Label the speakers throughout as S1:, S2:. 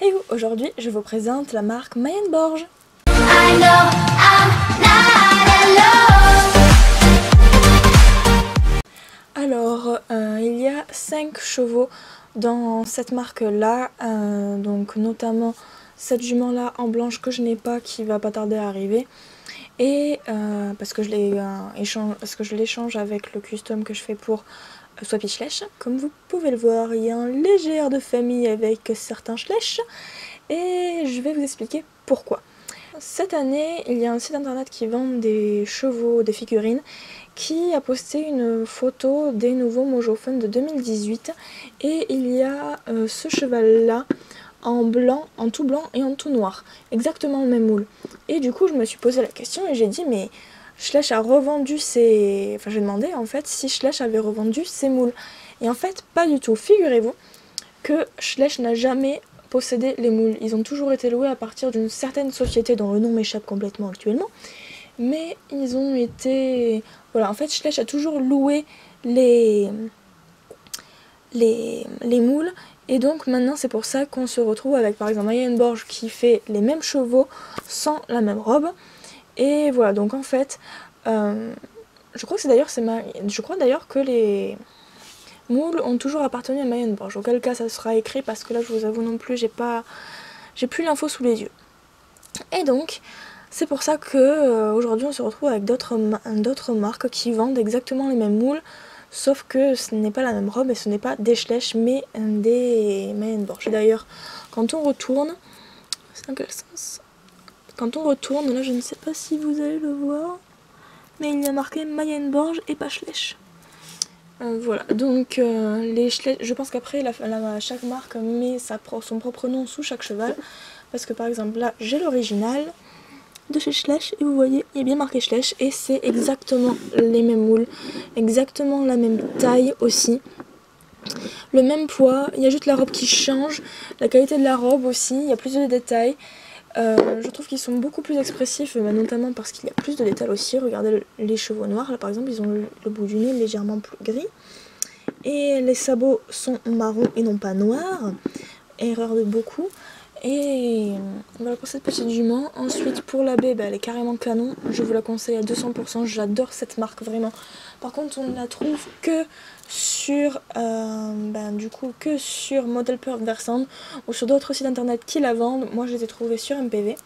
S1: Hey vous, aujourd'hui je vous présente la marque Mayenborg. Alors, il y a 5 chevaux dans cette marque-là, donc notamment cette jument-là en blanche que je n'ai pas, qui va pas tarder à arriver. Et parce que je l'échange avec le custom que je fais pour Swappy Schleich. Comme vous pouvez le voir, il y a un léger air de famille avec certains Schleich. Et je vais vous expliquer pourquoi. Cette année, il y a un site internet qui vend des chevaux, des figurines, qui a posté une photo des nouveaux Mojo Fun de 2018. Et il y a ce cheval-là en blanc, en tout blanc et en tout noir. Exactement le même moule. Et du coup, je me suis posé la question et j'ai dit, mais Schleich a revendu ses... Enfin, j'ai demandé en fait si Schleich avait revendu ses moules. Et en fait, pas du tout. Figurez-vous que Schleich n'a jamais possédé les moules. Ils ont toujours été loués à partir d'une certaine société dont le nom m'échappe complètement actuellement. Mais ils ont été... Voilà, en fait, Schleich a toujours loué les moules. Et donc maintenant c'est pour ça qu'on se retrouve avec par exemple Mayenborg qui fait les mêmes chevaux sans la même robe. Et voilà, donc en fait, je crois d'ailleurs que les moules ont toujours appartenu à Mayenborg. Auquel cas ça sera écrit parce que là je vous avoue non plus, j'ai plus l'info sous les yeux. Et donc c'est pour ça que aujourd'hui on se retrouve avec d'autres marques qui vendent exactement les mêmes moules. Sauf que ce n'est pas la même robe et ce n'est pas des Schleich mais des Mayenborg. D'ailleurs, quand on retourne, c'est dans quel sens? Quand on retourne, là je ne sais pas si vous allez le voir, mais il y a marqué Mayenborg et pas Schleich. Voilà, donc les Schleich, je pense qu'après chaque marque met son propre nom sous chaque cheval. Parce que par exemple là j'ai l'original de chez Schleich et vous voyez il y a bien marqué Schleich et c'est exactement les mêmes moules, exactement la même taille aussi, le même poids, il y a juste la robe qui change, la qualité de la robe aussi, il y a plus de détails. Je trouve qu'ils sont beaucoup plus expressifs, notamment parce qu'il y a plus de détails aussi. Regardez les chevaux noirs, là par exemple ils ont le bout du nez légèrement plus gris et les sabots sont marrons et non pas noirs, erreur de beaucoup. Et voilà pour cette petite jument. Ensuite pour la baie, elle est carrément canon, je vous la conseille à 200%, j'adore cette marque vraiment. Par contre on ne la trouve que sur que sur Model Perversand ou sur d'autres sites internet qui la vendent. Moi je les ai trouvées sur MPV.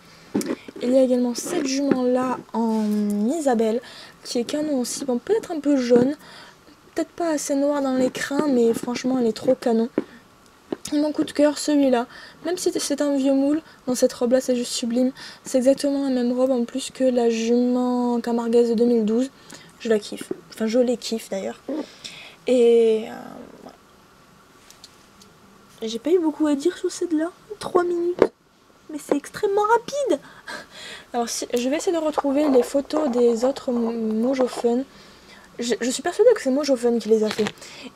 S1: Il y a également cette jument là en Isabelle qui est canon aussi, bon peut-être un peu jaune, peut-être pas assez noir dans les crins mais franchement elle est trop canon. Et mon coup de cœur, celui-là, même si c'est un vieux moule, dans cette robe là c'est juste sublime, c'est exactement la même robe en plus que la jument camarguaise de 2012, je la kiffe, enfin je les kiffe d'ailleurs. Et voilà. J'ai pas eu beaucoup à dire sur celle-là, 3 minutes, mais c'est extrêmement rapide. Alors je vais essayer de retrouver les photos des autres Mojo Fun. Je suis persuadée que c'est Mojo Fun qui les a fait.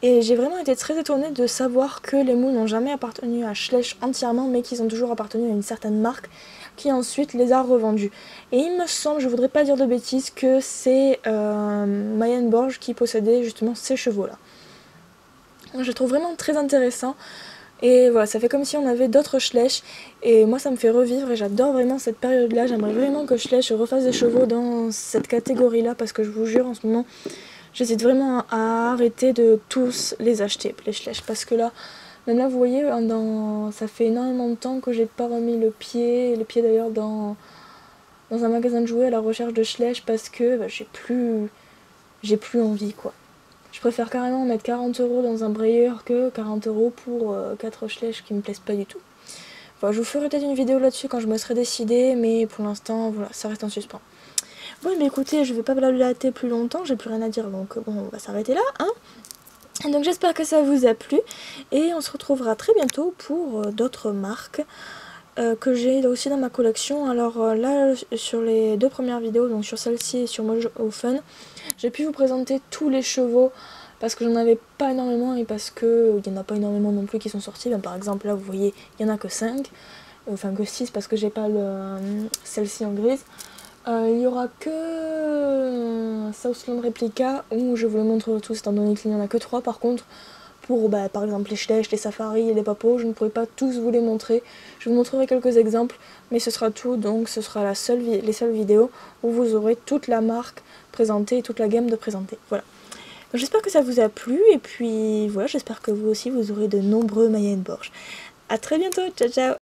S1: Et j'ai vraiment été très étonnée de savoir que les moules n'ont jamais appartenu à Schleich entièrement, mais qu'ils ont toujours appartenu à une certaine marque qui ensuite les a revendus. Et il me semble, je voudrais pas dire de bêtises, que c'est Mayenborg qui possédait justement ces chevaux-là. Je le trouve vraiment très intéressant. Et voilà, ça fait comme si on avait d'autres Schleich. Et moi ça me fait revivre et j'adore vraiment cette période-là. J'aimerais vraiment que Schleich refasse des chevaux dans cette catégorie-là parce que je vous jure en ce moment, j'hésite vraiment à arrêter de tous les acheter, les Schleich. Parce que là, même là vous voyez, ça fait énormément de temps que j'ai pas remis le pied d'ailleurs dans un magasin de jouets à la recherche de Schleich parce que j'ai plus envie quoi. Je préfère carrément mettre 40 € dans un Breyer que 40 € pour 4 Schleich qui me plaisent pas du tout. Voilà, je vous ferai peut-être une vidéo là-dessus quand je me serai décidée, mais pour l'instant, voilà, ça reste en suspens. Bon, mais écoutez, je vais pas blablater plus longtemps, j'ai plus rien à dire, donc bon, on va s'arrêter là, hein. Et donc j'espère que ça vous a plu, et on se retrouvera très bientôt pour d'autres marques que j'ai aussi dans ma collection. Alors là, sur les 2 premières vidéos, donc sur celle-ci et sur Mojo Fun, j'ai pu vous présenter tous les chevaux parce que j'en avais pas énormément et parce que il y en a pas énormément non plus qui sont sortis. Par exemple là vous voyez il y en a que 5, enfin que 6 parce que j'ai pas celle-ci en grise. Il y aura que Southland Replica où je vous le montre tous étant donné qu'il n'y en a que 3 par contre. pour par exemple les Schlecht, les Safari et les Papo. Je ne pourrai pas tous vous les montrer. Je vous montrerai quelques exemples, mais ce sera tout. Donc ce sera les seules vidéos où vous aurez toute la marque présentée et toute la gamme de présentée. Voilà. J'espère que ça vous a plu et puis voilà, j'espère que vous aussi vous aurez de nombreux Maya & Borg. A très bientôt, ciao ciao.